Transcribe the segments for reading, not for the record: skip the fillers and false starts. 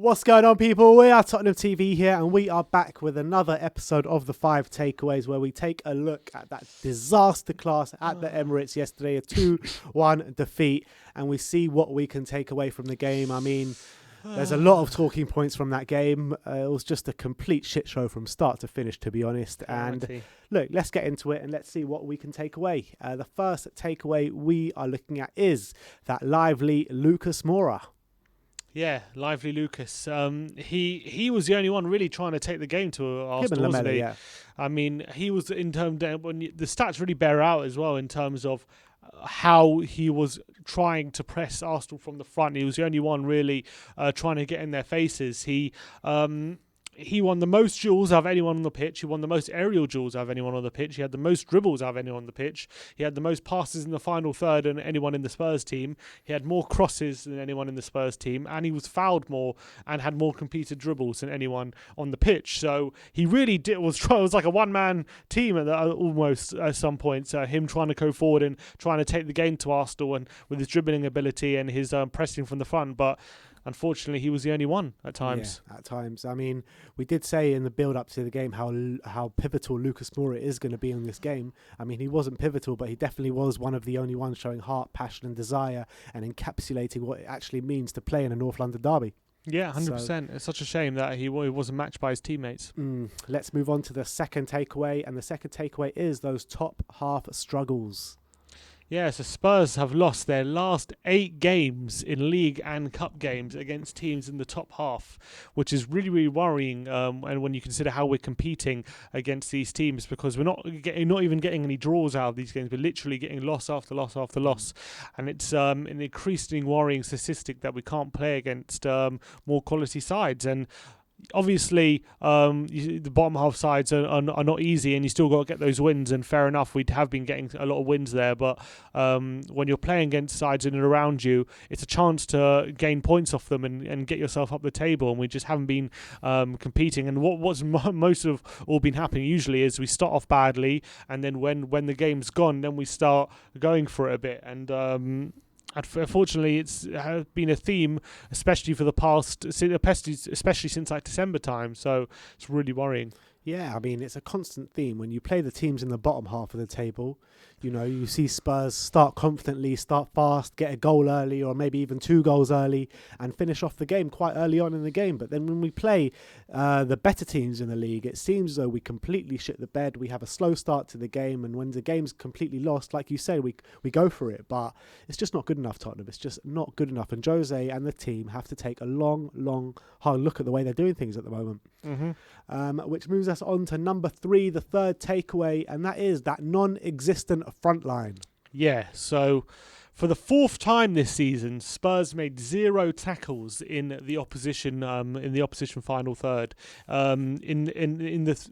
What's going on, people? We are Tottenham TV here, and we are back with another episode of the 5 Takeaways, where we take a look at that disaster class at the Emirates yesterday, a 2-1 defeat, and we see what we can take away from the game. I mean, there's a lot of talking points from that game. It was just a complete shit show from start to finish, to be honest. And look, let's get into it and let's see what we can take away. The first takeaway we are looking at is that lively Lucas Moura. Yeah, lively Lucas. He was the only one really trying to take the game to Arsenal, wasn't he? Yeah. I mean, he was in terms of, the stats really bear out as well in terms of how he was trying to press Arsenal from the front. He was the only one really trying to get in their faces. He won the most duels out of anyone on the pitch. He won the most aerial duels out of anyone on the pitch. He had the most dribbles out of anyone on the pitch. He had the most passes in the final third than anyone in the Spurs team. He had more crosses than anyone in the Spurs team. And he was fouled more and had more completed dribbles than anyone on the pitch. So he really was like a one-man team almost at some points. Him trying to go forward and trying to take the game to Arsenal and with his dribbling ability and his pressing from the front. But unfortunately, he was the only one at times. Yeah, at times. I mean, we did say in the build-up to the game how pivotal Lucas Moura is going to be in this game. I mean, he wasn't pivotal, but he definitely was one of the only ones showing heart, passion and desire and encapsulating what it actually means to play in a North London derby. Yeah, 100%. It's such a shame that he wasn't matched by his teammates. Let's move on to the second takeaway. And the second takeaway is those top half struggles. Yeah, so Spurs have lost their last 8 games in league and cup games against teams in the top half, which is really, really worrying. And when you consider how we're competing against these teams, because we're not even getting any draws out of these games, we're literally getting loss after loss after loss, and it's an increasingly worrying statistic that we can't play against more quality sides. And obviously, the bottom half sides are not easy, and you still got to get those wins. And fair enough, we have been getting a lot of wins there. But when you're playing against sides in and around you, it's a chance to gain points off them and get yourself up the table. And we just haven't been competing. And what's most of all been happening usually is we start off badly, and then when the game's gone, then we start going for it a bit. And unfortunately, it's been a theme, especially for the past, especially since like December time. So it's really worrying. Yeah, I mean, it's a constant theme. When you play the teams in the bottom half of the table, you know, you see Spurs start confidently, start fast, get a goal early or maybe even 2 goals early and finish off the game quite early on in the game. But then when we play the better teams in the league, it seems as though we completely shit the bed. We have a slow start to the game, and when the game's completely lost, like you say, we go for it. But it's just not good enough, Tottenham. It's just not good enough. And Jose and the team have to take a long, hard look at the way they're doing things at the moment. Which moves us on to number 3, the third takeaway, and that is that non-existent front line. Yeah, so for the 4th time this season, Spurs made 0 tackles in the opposition final third,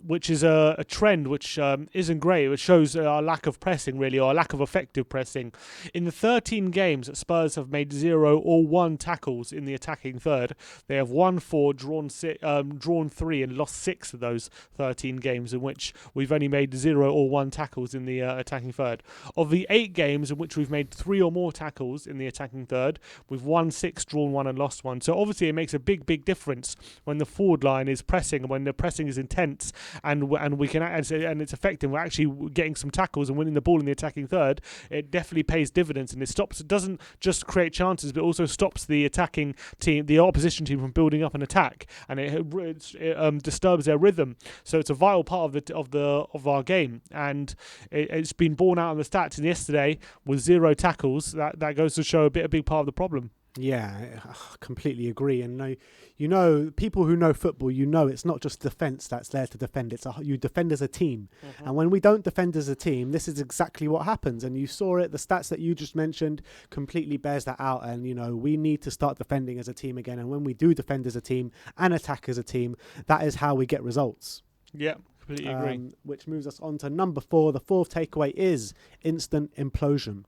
which is a trend which isn't great. It shows our lack of pressing, really, or our lack of effective pressing. In the 13 games, Spurs have made 0 or 1 tackles in the attacking third. They have won 4, drawn 3, and lost 6 of those 13 games, in which we've only made 0 or 1 tackles in the attacking third. Of the 8 games in which we've made 3 or more tackles in the attacking third, we've won 6, drawn 1 and lost 1. So obviously it makes a big difference when the forward line is pressing, and when the pressing is intense and we can, and it's effective, we're actually getting some tackles and winning the ball in the attacking third. It definitely pays dividends, and it doesn't just create chances, but also stops the attacking team, the opposition team, from building up an attack, and it disturbs their rhythm. So it's a vital part of our game, and it's been borne out in the stats. And yesterday, with 0 tackles, that goes to show a big part of the problem. Yeah, I completely agree. And you know, people who know football, you know, it's not just defence that's there to defend. You defend as a team. And when we don't defend as a team, this is exactly what happens. And you saw it. The stats that you just mentioned completely bears that out. And, you know, we need to start defending as a team again. And when we do defend as a team and attack as a team, that is how we get results. Yeah, Completely agree. Which moves us on to number 4. The fourth takeaway is instant implosion.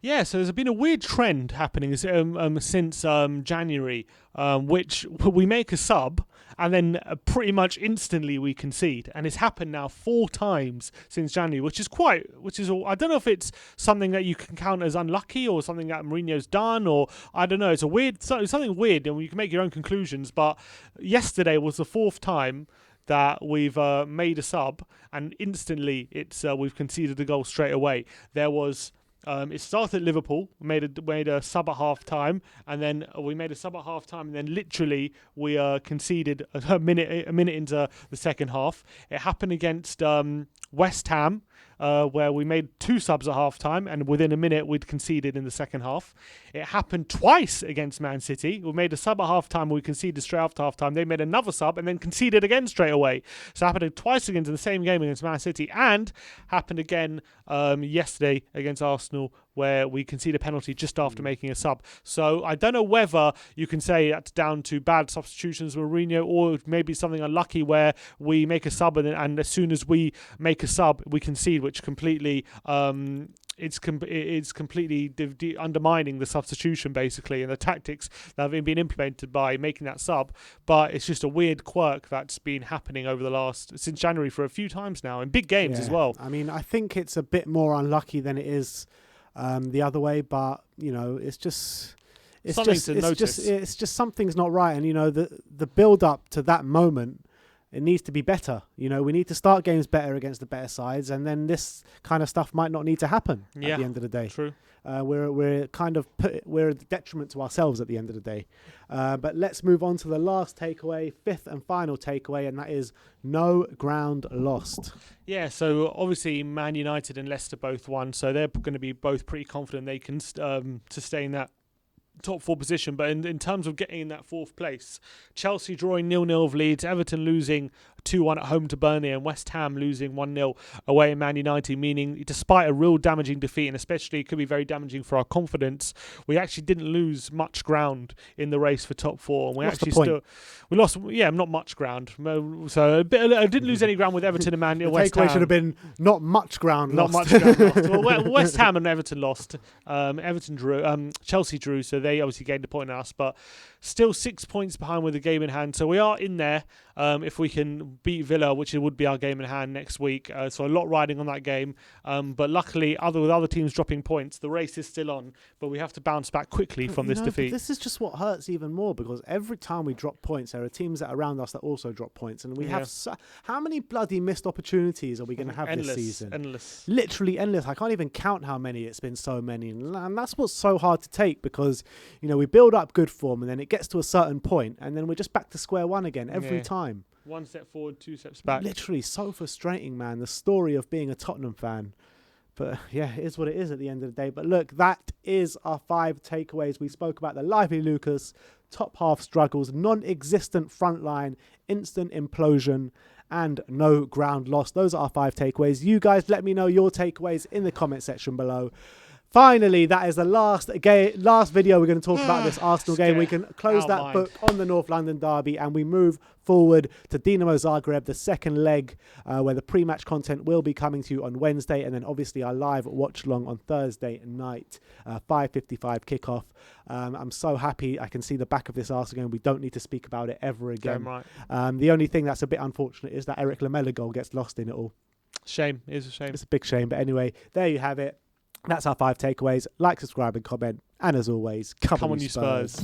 Yeah, so there's been a weird trend happening since January, which we make a sub and then pretty much instantly we concede, and it's happened now 4 times since January, which is I don't know if it's something that you can count as unlucky or something that Mourinho's done, or I don't know. It's something weird, and you can make your own conclusions. But yesterday was the 4th time that we've made a sub, and instantly we've conceded a goal straight away. There was. It started at Liverpool, made a sub at half time, and then we made a sub at half time, and then literally we conceded a minute into the second half. It happened against West Ham, where we made 2 subs at half time, and within a minute we'd conceded in the second half. It happened twice against Man City. We made a sub at half time, we conceded straight after half time. They made another sub and then conceded again straight away. So it happened twice again in the same game against Man City, and happened again yesterday against Arsenal, where we conceded a penalty just after making a sub. So I don't know whether you can say that's down to bad substitutions with Mourinho, or maybe something unlucky where we make a sub and as soon as we make a sub we concede, which completely it's completely undermining the substitution basically and the tactics that have been implemented by making that sub. But it's just a weird quirk that's been happening since January for a few times now in big games as well. I mean, I think it's a bit more unlucky than it is the other way, but it's just something's not right, and the build up to that moment, it needs to be better. We need to start games better against the better sides, and then this kind of stuff might not need to happen at the end of the day. True. We're a detriment to ourselves at the end of the day. But let's move on to the last takeaway, 5th and final takeaway, and that is no ground lost. Yeah, so obviously Man United and Leicester both won, so they're going to be both pretty confident they can sustain that top 4 position. But in terms of getting in that 4th place, Chelsea drawing 0-0 with Leeds, Everton losing 2-1 at home to Burnley, and West Ham losing 1-0 away at Man United, meaning despite a real damaging defeat, and especially it could be very damaging for our confidence, we actually didn't lose much ground in the race for top 4, and we lost not much ground. So I didn't lose any ground with Everton and Man United. West Ham should have been not much ground lost. Not much ground lost. Well, West Ham and Everton lost. Everton drew. Chelsea drew, so they obviously gained a point on us, but still 6 points behind with the game in hand. So we are in there if we can beat Villa, which would be our game in hand next week. So a lot riding on that game. But luckily, with other teams dropping points, the race is still on. But we have to bounce back quickly from this defeat. This is just what hurts even more, because every time we drop points, there are teams that are around us that also drop points. And we have how many bloody missed opportunities are we going to have this season? Endless. Literally endless. I can't even count how many. It's been so many. And that's what's so hard to take, because we build up good form and then it gets to a certain point and then we're just back to square one again every time. 1 step forward, 2 steps back. Literally so frustrating, man. The story of being a Tottenham fan. But yeah, it is what it is at the end of the day. But look, that is our 5 takeaways. We spoke about the lively Lucas, top half struggles, non-existent front line, instant implosion, and no ground lost. Those are our 5 takeaways. You guys let me know your takeaways in the comment section below. Finally, that is the last video we're going to talk about this Arsenal game. We can close that book on the North London derby, and we move forward to Dinamo Zagreb, the second leg, where the pre-match content will be coming to you on Wednesday, and then obviously our live watch-along on Thursday night, 5:55 kickoff. I'm so happy I can see the back of this Arsenal game. We don't need to speak about it ever again. The only thing that's a bit unfortunate is that Eric Lamela goal gets lost in it all. Shame. It is a shame. It's a big shame. But anyway, there you have it. That's our 5 takeaways. Like, subscribe and comment. And as always, come on you Spurs.